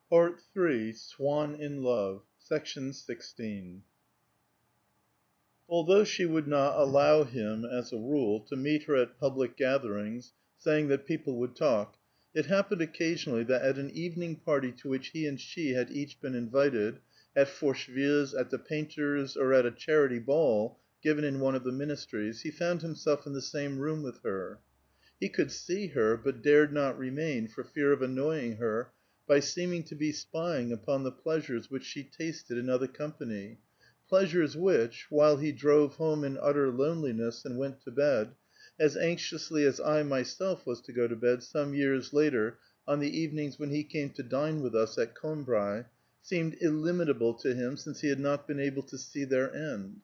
PART III SWANN IN LOVE 16. Although she would not allow him, as a rule, to meet her at public gatherings, saying that people would talk, it happened occasionally that at an evening party to which he and she had each been invited, at Forcheville's, at the painter's, or at a charity ball given in one of the ministries, he found himself in the same room with her. He could see her, but dared not remain for fear of annoying her by seeming to be spying upon the pleasures which she tasted in other company, pleasures which, while he drove home in utter loneliness and went to bed, as anxiously as I myself was to go to bed some years later on the evenings when he came to dine with us at Combray, seemed illimitable to him since he had not been able to see their end.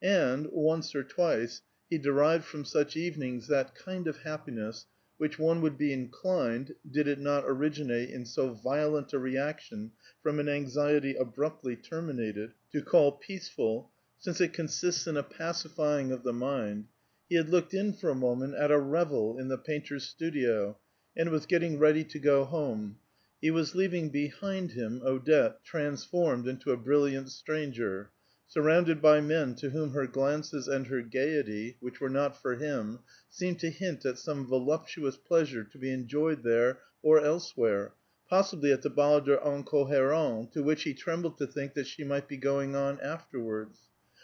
And, once or twice, he derived from such evenings that kind of happiness which one would be inclined, did it not originate in so violent a reaction from an anxiety abruptly terminated, to call peaceful, since it consists in a pacifying of the mind. He had looked in for a moment at a revel in the painter's studio, and was getting ready to go home. He was leaving behind him Odette, transformed into a brilliant stranger, surrounded by men to whom her glances and her gaiety, which were not for him, seemed to hint at some voluptuous pleasure to be enjoyed there or elsewhere, possibly at the Bal des Incohérents, to which he trembled to think that she might be going on afterwards,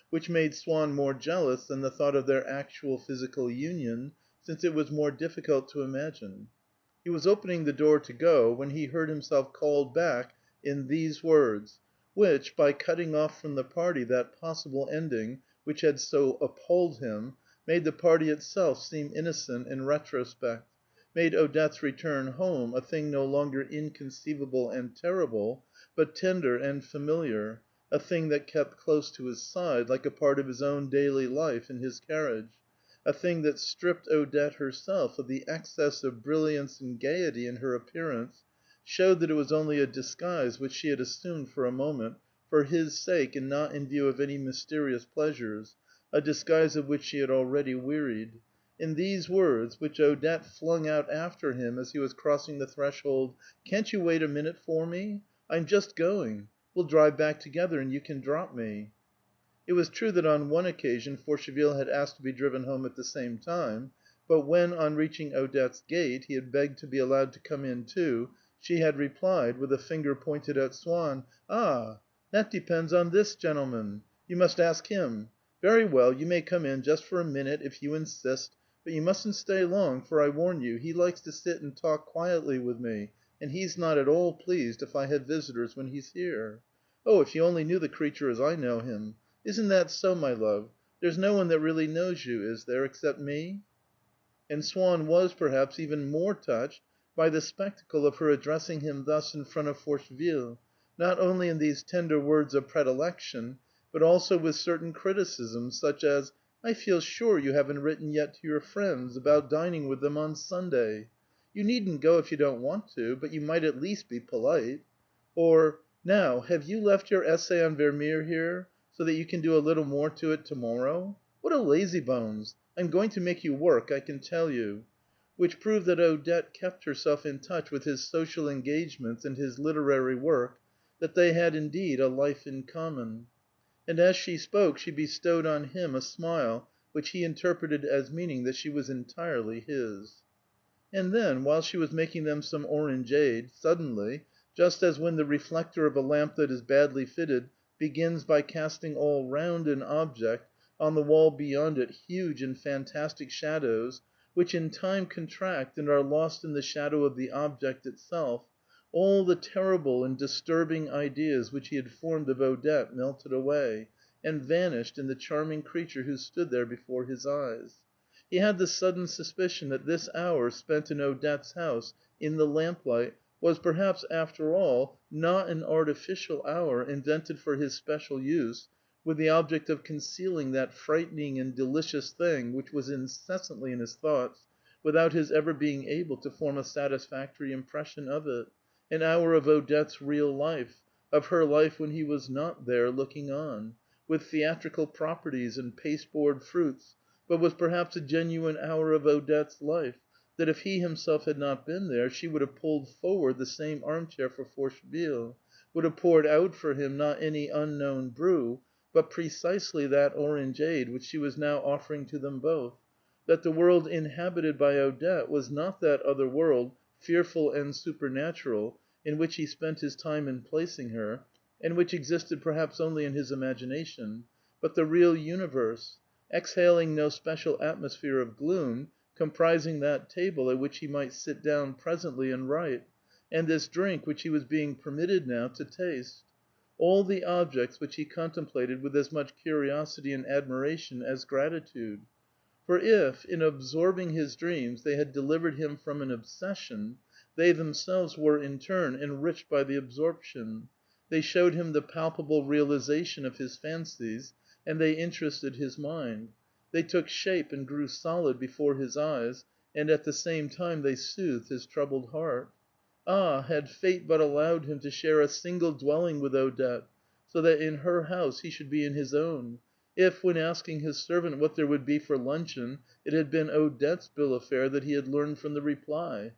which made Swann more jealous than the thought of their actual physical union, since it was more difficult to imagine. He was opening the door to go when he heard himself called back in these words, which, by cutting off from the party that possible ending which had so appalled him, made the party itself seem innocent in retrospect, made Odette's return home a thing no longer inconceivable and terrible, but tender and familiar, a thing that kept close to his side, like a part of his own daily life in his carriage, a thing that stripped Odette herself of the excess of brilliance and gaiety in her appearance, showed that it was only a disguise which she had assumed for a moment, for his sake and not in view of any mysterious pleasures, a disguise of which she had already wearied. In these words, which Odette flung out after him as he was crossing the threshold, "Can't you wait a minute for me? I'm just going. We'll drive back together, and you can drop me." It was true that on one occasion Forcheville had asked to be driven home at the same time, but when, on reaching Odette's gate, he had begged to be allowed to come in too, she had replied, with a finger pointed at Swann, "Ah, that depends on this gentleman. You must ask him. Very well, you may come in just for a minute if you insist, but you mustn't stay long, for I warn you, he likes to sit and talk quietly with me, and he's not at all pleased if I have visitors when he's here. Oh, if you only knew the creature as I know him! Isn't that so, my love? There's no one that really knows you, is there, except me?" And Swann was, perhaps, even more touched by the spectacle of her addressing him thus in front of Forcheville, not only in these tender words of predilection, but also with certain criticisms, such as, "I feel sure you haven't written yet to your friends about dining with them on Sunday. You needn't go if you don't want to, but you might at least be polite." Or, "Now, have you left your essay on Vermeer here, so that you can do a little more to it to-morrow? What a lazybones! I'm going to make you work, I can tell you." Which proved that Odette kept herself in touch with his social engagements and his literary work, that they had indeed a life in common. And as she spoke she bestowed on him a smile which he interpreted as meaning that she was entirely his. And then, while she was making them some orangeade, suddenly, just as when the reflector of a lamp that is badly fitted begins by casting all round an object, on the wall beyond it huge and fantastic shadows, which in time contract and are lost in the shadow of the object itself, all the terrible and disturbing ideas which he had formed of Odette melted away, and vanished in the charming creature who stood there before his eyes. He had the sudden suspicion that this hour spent in Odette's house, in the lamplight, was perhaps, after all, not an artificial hour invented for his special use, with the object of concealing that frightening and delicious thing which was incessantly in his thoughts, without his ever being able to form a satisfactory impression of it, an hour of Odette's real life, of her life when he was not there, looking on, with theatrical properties and pasteboard fruits, but was perhaps a genuine hour of Odette's life, that if he himself had not been there, she would have pulled forward the same armchair for Forcheville, would have poured out for him not any unknown brew, but precisely that orangeade which she was now offering to them both; that the world inhabited by Odette was not that other world, fearful and supernatural, in which he spent his time in placing her, and which existed perhaps only in his imagination, but the real universe, exhaling no special atmosphere of gloom, comprising that table at which he might sit down presently and write, and this drink which he was being permitted now to taste; all the objects which he contemplated with as much curiosity and admiration as gratitude. For if, in absorbing his dreams, they had delivered him from an obsession, they themselves were, in turn, enriched by the absorption; they showed him the palpable realization of his fancies, and they interested his mind; they took shape and grew solid before his eyes, and at the same time they soothed his troubled heart. Ah, had fate but allowed him to share a single dwelling with Odette, so that in her house he should be in his own; if, when asking his servant what there would be for luncheon, it had been Odette's bill of fare that he had learned from the reply;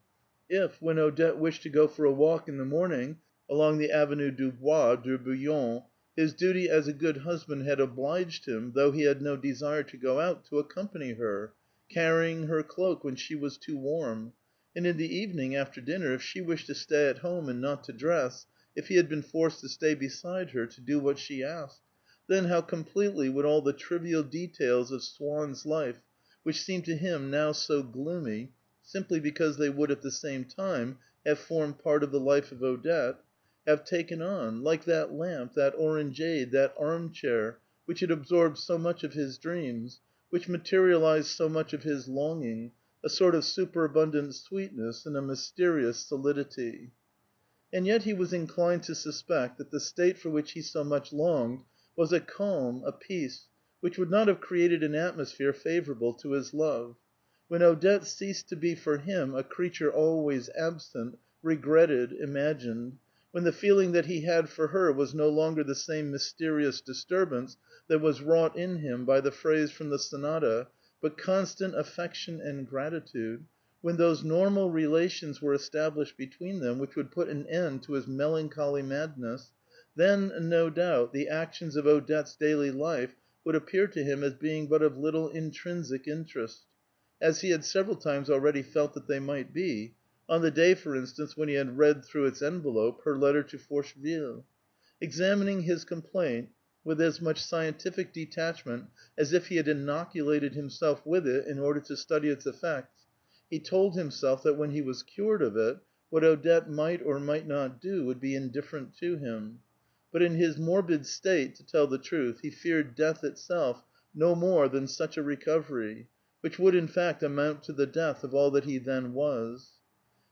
if, when Odette wished to go for a walk in the morning along the Avenue du Bois de Boulogne, his duty as a good husband had obliged him, though he had no desire to go out, to accompany her, carrying her cloak when she was too warm; and in the evening, after dinner, if she wished to stay at home and not to dress, if he had been forced to stay beside her, to do what she asked, then how completely would all the trivial details of Swann's life, which seemed to him now so gloomy, simply because they would at the same time have formed part of the life of Odette, have taken on, like that lamp, that orangeade, that armchair, which had absorbed so much of his dreams, which materialized so much of his longing, a sort of superabundant sweetness and a mysterious solidity. And yet he was inclined to suspect that the state for which he so much longed was a calm, a peace, which would not have created an atmosphere favorable to his love. When Odette ceased to be for him a creature always absent, regretted, imagined; when the feeling that he had for her was no longer the same mysterious disturbance that was wrought in him by the phrase from the sonata, but constant affection and gratitude; when those normal relations were established between them which would put an end to his melancholy madness, then, no doubt, the actions of Odette's daily life would appear to him as being but of little intrinsic interest, as he had several times already felt that they might be, on the day, for instance, when he had read through its envelope her letter to Forcheville. Examining his complaint with as much scientific detachment as if he had inoculated himself with it in order to study its effects, he told himself that when he was cured of it, what Odette might or might not do would be indifferent to him. But in his morbid state, to tell the truth, he feared death itself no more than such a recovery, which would in fact amount to the death of all that he then was.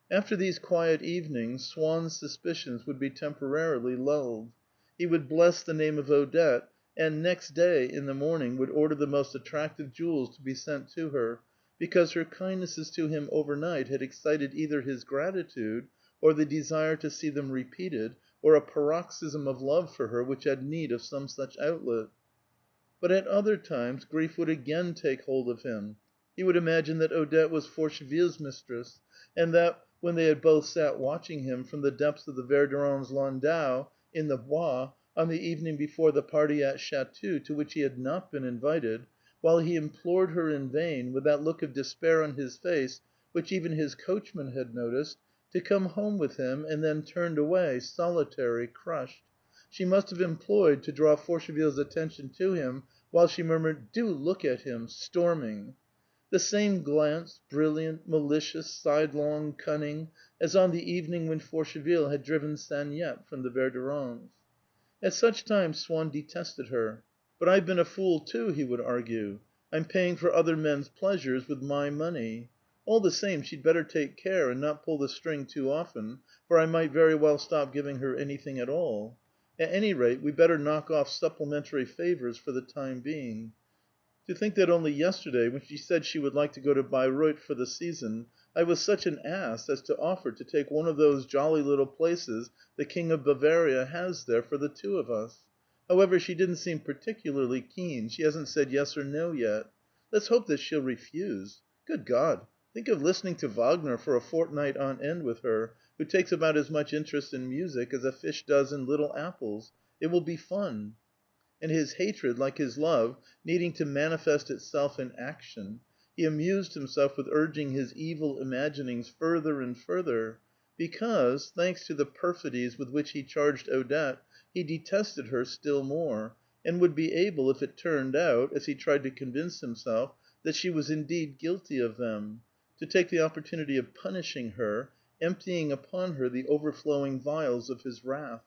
After these quiet evenings, Swann's suspicions would be temporarily lulled. He would bless the name of Odette, and next day, in the morning, would order the most attractive jewels to be sent to her, because her kindnesses to him overnight had excited either his gratitude, or the desire to see them repeated, or a paroxysm of love for her which had need of some such outlet. But at other times grief would again take hold of him. He would imagine that Odette was Forcheville's mistress, and that, when they had both sat watching him from the depths of the Verdurin's landau in the Bois, on the evening before the party at Chatou, to which he had not been invited, while he implored her in vain, with that look of despair on his face which even his coachman had noticed, to come home with him, and then turned away, solitary, crushed, she must have employed to draw Forcheville's attention to him, while she murmured, "Do look at him, storming!" The same glance, brilliant, malicious, sidelong, cunning, as on the evening when Forcheville had driven Sagnette from the Verdurins'. At such times Swann detested her. "But I've been a fool too," he would argue. "I'm paying for other men's pleasures with my money. All the same, she'd better take care and not pull the string too often, for I might very well stop giving her anything at all. At any rate, we'd better knock off supplementary favors for the time being. To think that only yesterday, when she said she would like to go to Bayreuth for the season, I was such an ass as to offer to take one of those jolly little places the King of Bavaria has there for the two of us. However, she didn't seem particularly keen; she hasn't said yes or no yet. Let's hope that she'll refuse. Good God! Think of listening to Wagner for a fortnight on end with her, who takes about as much interest in music as a fish does in little apples. It will be fun." And his hatred, like his love, needing to manifest itself in action, he amused himself with urging his evil imaginings further and further, because, thanks to the perfidies with which he charged Odette, he detested her still more, and would be able, if it turned out, as he tried to convince himself, that she was indeed guilty of them, to take the opportunity of punishing her, emptying upon her the overflowing vials of his wrath.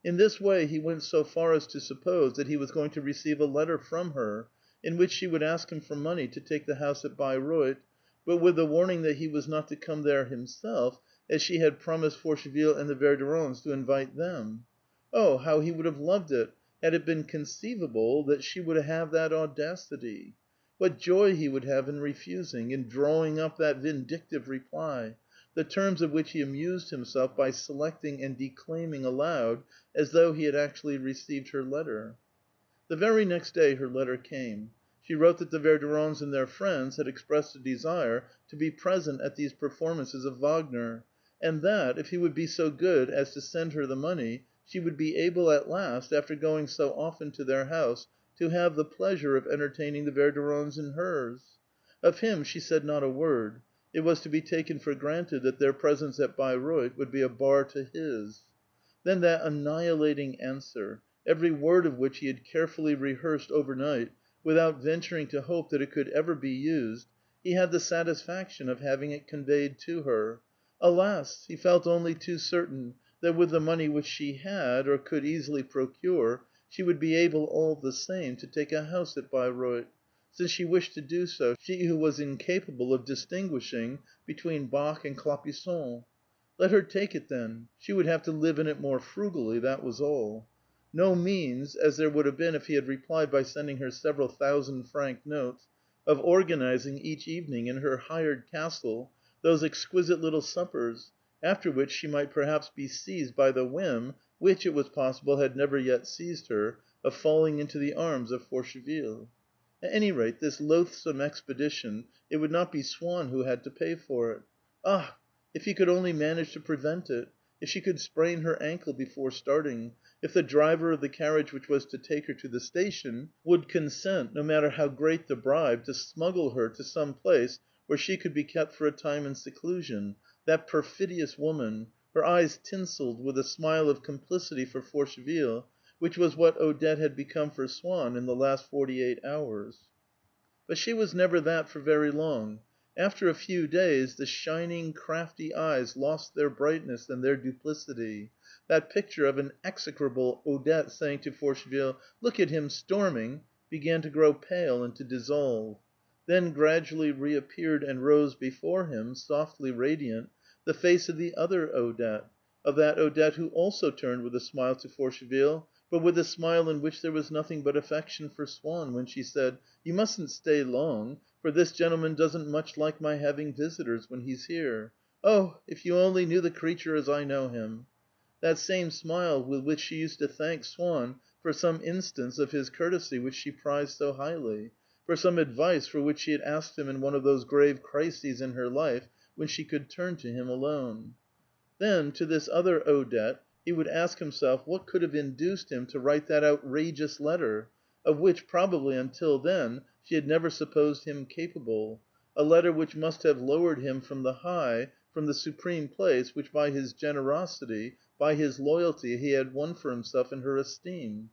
In this way he went so far as to suppose that he was going to receive a letter from her, in which she would ask him for money to take the house at Bayreuth, but with the warning that he was not to come there himself, as she had promised Forcheville and the Verderons to invite them. Oh, how he would have loved it, had it been conceivable that she would have that audacity! What joy he would have in refusing, in drawing up that vindictive reply, the terms of which he amused himself by selecting and declaiming aloud, as though he had actually received her letter. The very next day her letter came. She wrote that the Verderons and their friends had expressed a desire to be present at these performances of Wagner, and that, if he would be so good as to send her the money, she would be able at last, after going so often to their house, to have the pleasure of entertaining the Verderons in hers. Of him she said not a word. It was to be taken for granted that their presence at Bayreuth would be a bar to his. Then that annihilating answer, every word of which he had carefully rehearsed overnight, without venturing to hope that it could ever be used, he had the satisfaction of having it conveyed to her. Alas! he felt only too certain that with the money which she had, or could easily procure, she would be able, all the same, to take a house at Bayreuth, since she wished to do so, she who was incapable of distinguishing between Bach and Clapisson. Let her take it then. She would have to live in it more frugally, that was all. No means, as there would have been if he had replied by sending her several thousand-franc notes, of organizing each evening in her hired castle those exquisite little suppers, after which she might perhaps be seized by the whim, which, it was possible, had never yet seized her, of falling into the arms of Forcheville. At any rate, this loathsome expedition, it would not be Swann who had to pay for it. Ah! If he could only manage to prevent it! If she could sprain her ankle before starting! If the driver of the carriage which was to take her to the station would consent, no matter how great the bribe, to smuggle her to some place where she could be kept for a time in seclusion, that perfidious woman, her eyes tinselled with a smile of complicity for Forcheville, which was what Odette had become for Swann in the last 48 hours. But she was never that for very long. After a few days, the shining, crafty eyes lost their brightness and their duplicity. That picture of an execrable Odette saying to Forcheville, "Look at him storming," began to grow pale and to dissolve. Then gradually reappeared and rose before him, softly radiant, the face of the other Odette, of that Odette who also turned with a smile to Forcheville, but with a smile in which there was nothing but affection for Swann, when she said, "You mustn't stay long, for this gentleman doesn't much like my having visitors when he's here. Oh, if you only knew the creature as I know him!" That same smile with which she used to thank Swann for some instance of his courtesy which she prized so highly, for some advice for which she had asked him in one of those grave crises in her life when she could turn to him alone. Then, to this other Odette, he would ask himself what could have induced him to write that outrageous letter, of which, probably, until then, she had never supposed him capable, a letter which must have lowered him from the high, from the supreme place which by his generosity, by his loyalty, he had won for himself in her esteem.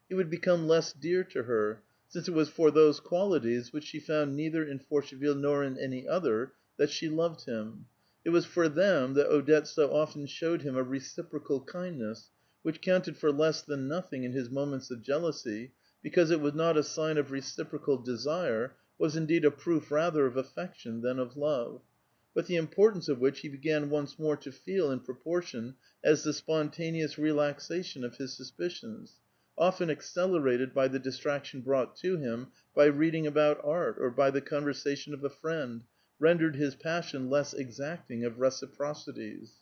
He would become less dear to her, since it was for those qualities, which she found neither in Forcheville nor in any other, that she loved him. It was for them that Odette so often showed him a reciprocal kindness, which counted for less than nothing in his moments of jealousy, because it was not a sign of reciprocal desire, was indeed a proof rather of affection than of love, but the importance of which he began once more to feel in proportion as the spontaneous relaxation of his suspicions, often accelerated by the distraction brought to him by reading about art or by the conversation of a friend, rendered his passion less exacting of reciprocities.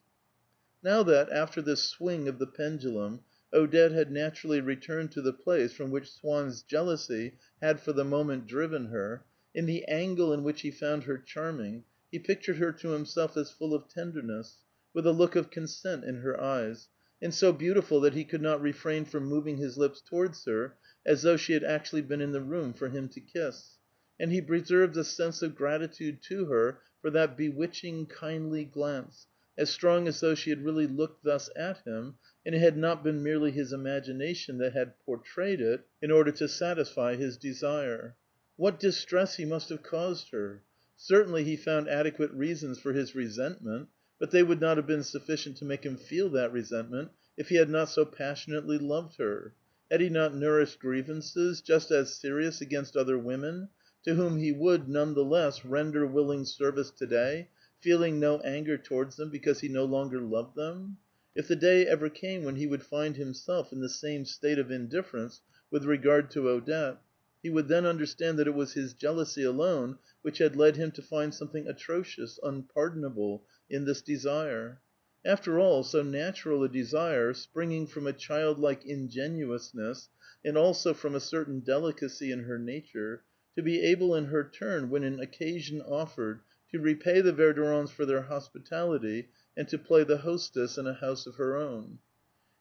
Now that, after this swing of the pendulum, Odette had naturally returned to the place from which Swann's jealousy had for the moment driven her, in the angle in which he found her charming, He pictured her to himself as full of tenderness, with a look of consent in her eyes, and so beautiful that he could not refrain from moving his lips towards her, as though she had actually been in the room for him to kiss; and he preserved a sense of gratitude to her for that bewitching, kindly glance, as strong as though she had really looked thus at him, and it had not been merely his imagination that had portrayed it in order to satisfy his desire. What distress he must have caused her! Certainly he found adequate reasons for his resentment, but they would not have been sufficient to make him feel that resentment if he had not so passionately loved her. Had he not nourished grievances, just as serious, against other women, to whom he would, none the less, render willing service to day, feeling no anger towards them because he no longer loved them? If the day ever came when he would find himself in the same state of indifference with regard to Odette, he would then understand that it was his jealousy alone which had led him to find something atrocious, unpardonable, in this desire. After all, so natural a desire, springing from a childlike ingenuousness, and also from a certain delicacy in her nature, to be able in her turn, when an occasion offered, to repay the Verdurins for their hospitality, and to play the hostess in a house of her own.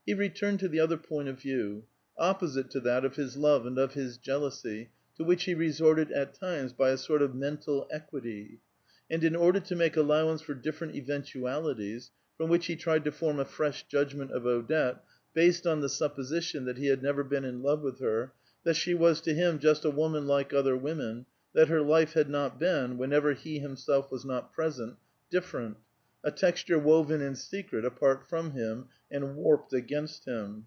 He returned to the other point of view, opposite to that of his love and of his jealousy, to which he resorted at times by a sort of mental equity. And in order to make allowance for different eventualities, from which he tried to form a fresh judgment of Odette, based on the supposition that he had never been in love with her, that she was to him just a woman like other women, that her life had not been, whenever he himself was not present, different, a texture woven in secret apart from him, and warped against him.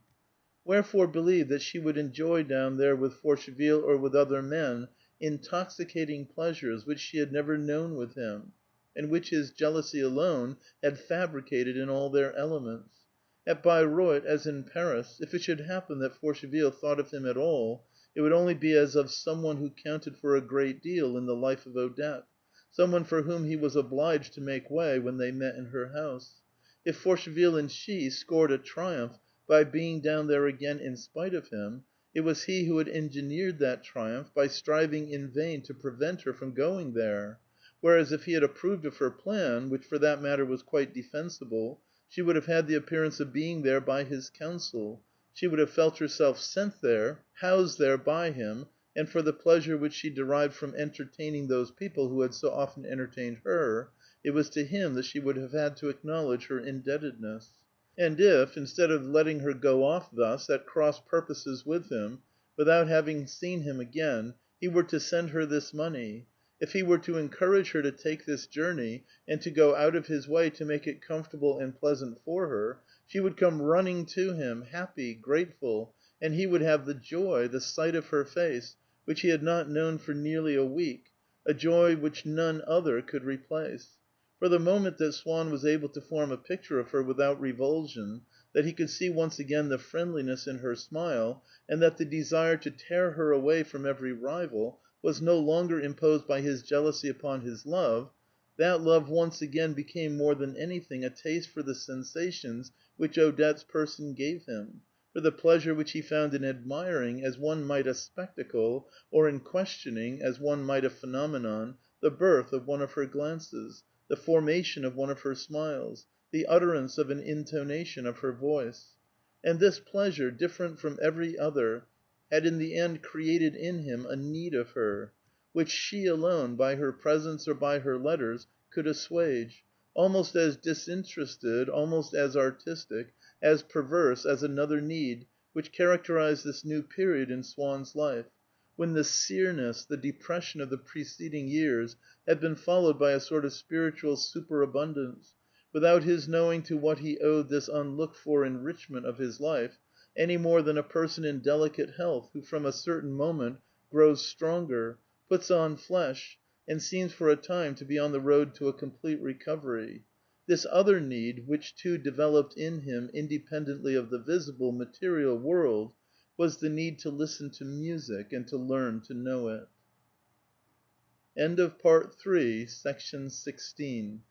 Wherefore believe that she would enjoy down there with Forcheville or with other men intoxicating pleasures which she had never known with him, and which his jealousy alone had fabricated in all their elements. At Bayreuth, as in Paris, if it should happen that Forcheville thought of him at all, it would only be as of some one who counted for a great deal in the life of Odette, some one for whom he was obliged to make way when they met in her house. If Forcheville and she scored a triumph by being down there again in spite of him, it was he who had engineered that triumph by striving in vain to prevent her from going there; whereas if he had approved of her plan, which for that matter was quite defensible, she would have had the appearance of being there by his counsel, she would have felt herself sent there, housed there by him, and for the pleasure which she derived from entertaining those people who had so often entertained her, it was to him that she would have had to acknowledge her indebtedness. And if, instead of letting her go off thus, at cross purposes with him, without having seen him again, he were to send her this money, if he were to encourage her to take this journey, and to go out of his way to make it comfortable and pleasant for her, she would come running to him, happy, grateful, and he would have the joy, the sight of her face, which he had not known for nearly a week, a joy which none other could replace. For the moment that Swann was able to form a picture of her without revulsion, that he could see once again the friendliness in her smile, and that the desire to tear her away from every rival was no longer imposed by his jealousy upon his love, that love once again became more than anything a taste for the sensations which Odette's person gave him, for the pleasure which he found in admiring, as one might a spectacle, or in questioning, as one might a phenomenon, the birth of one of her glances, the formation of one of her smiles, the utterance of an intonation of her voice. And this pleasure, different from every other, had in the end created in him a need of her, which she alone, by her presence or by her letters, could assuage, almost as disinterested, almost as artistic, as perverse as another need which characterized this new period in Swann's life, when the sereness, the depression of the preceding years had been followed by a sort of spiritual superabundance, without his knowing to what he owed this unlooked-for enrichment of his life, any more than a person in delicate health who from a certain moment grows stronger, puts on flesh, and seems for a time to be on the road to a complete recovery. This other need, which too developed in him independently of the visible, material world, was the need to listen to music and to learn to know it. End of Part 3, Section 16.